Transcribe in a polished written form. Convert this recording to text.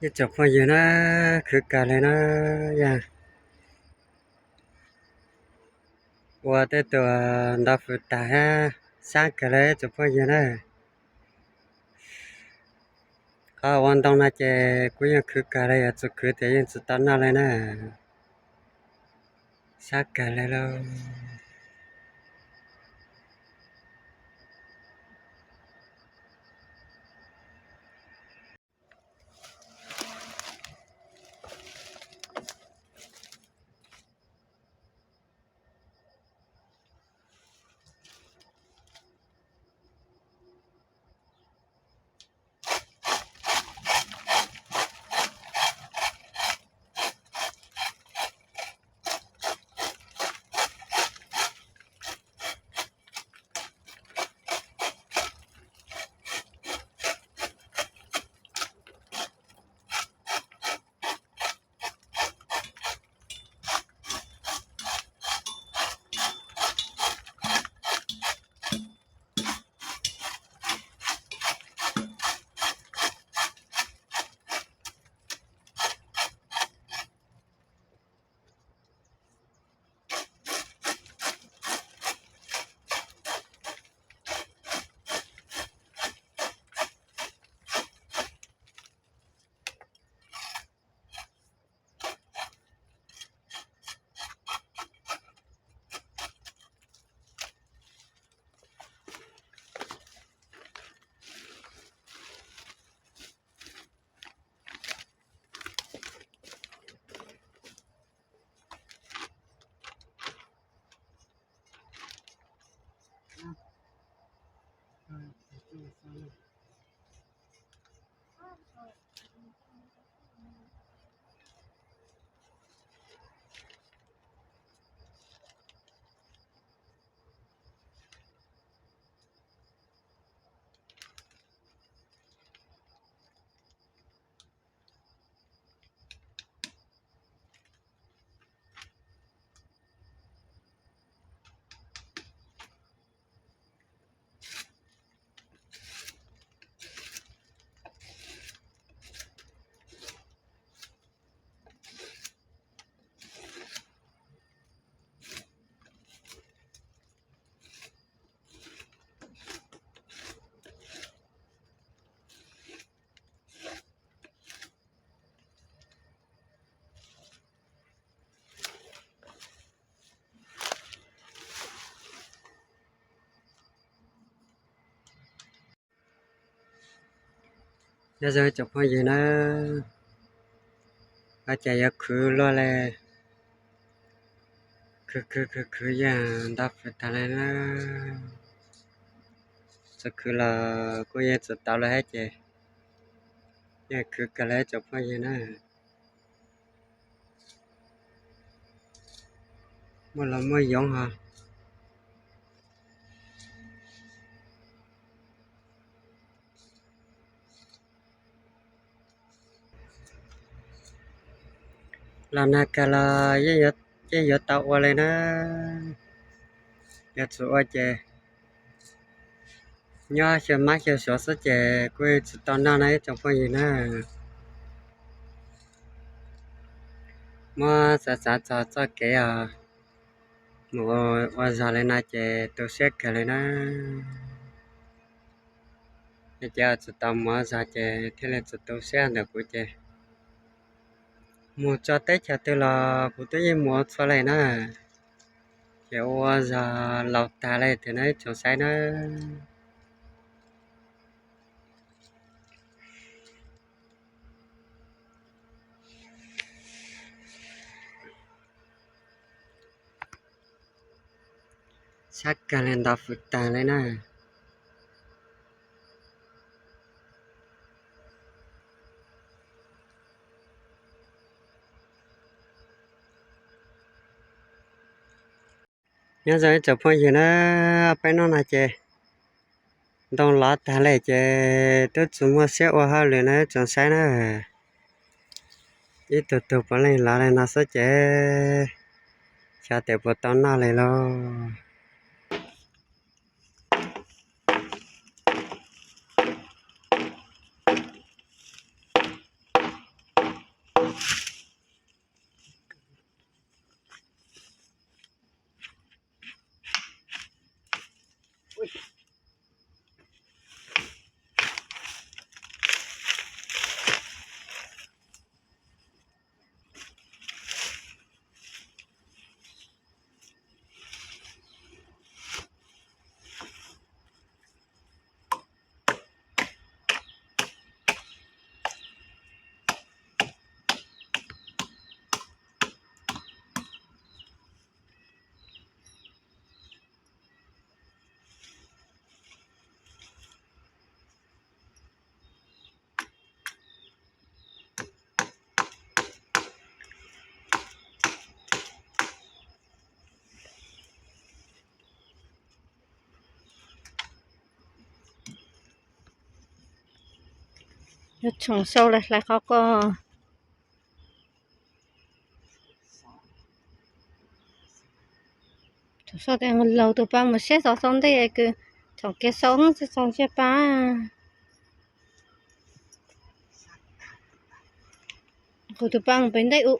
จะจบพออยู่นะคือกันเลยนะอย่างว่าแต่ตัวดับฟุตาสร้างกันเลยจบพออยู่นะก็วันต้องน่าจะกูยังคือกันเลยจะคือแต่ยังจะตั้งอะไรนะสร้างกันเลยแล้วจะจบพออยู่นะอาจจะอยากคือรอเลยคืออย่างดับฟุตาเลยนะจะคือละกูยังจะตามเลยให้เจยังคือกันเลยจบพออยู่นะเมื่อเราไม่ยองฮะลานากาลาเยอะตาวอะไรนะยะสุว่าเจย่อเชื่อมาเชื่อสอสเจกูจะตอนนั้นไหนจบพออยู่นะมาจะเกะมัวว่าจะเลยนะเจตัวเช็คกันเลยนะจะตามมาจะเจที่เลยจะตัวเช็คเดี๋ยวกูเจมัวจะเตะจะตัวละกูตัวยังมัวเท่าไหร่นะเดี๋ยวว่าจะหลับตาเลยที่ไหนจงใส่นะชักกันเล่นดับฟุตตาเลยนะยังจะพออยู่นะไปนอนนะเจต้องหลับตาเลยเจตัวจุ่มว่าเสียว่าหาเลยนะจงใส่นะอีตัวไปเลยหลับเลยนะสักเจชาเตปตอนหน้าเลย咯รถชงโซ่แล้วเขาก็โซ่แต่เราตัวป้ามาเช็ดสองได้คือสองแกสองใช่ป้ากูตัวป้าเป็นได้อุ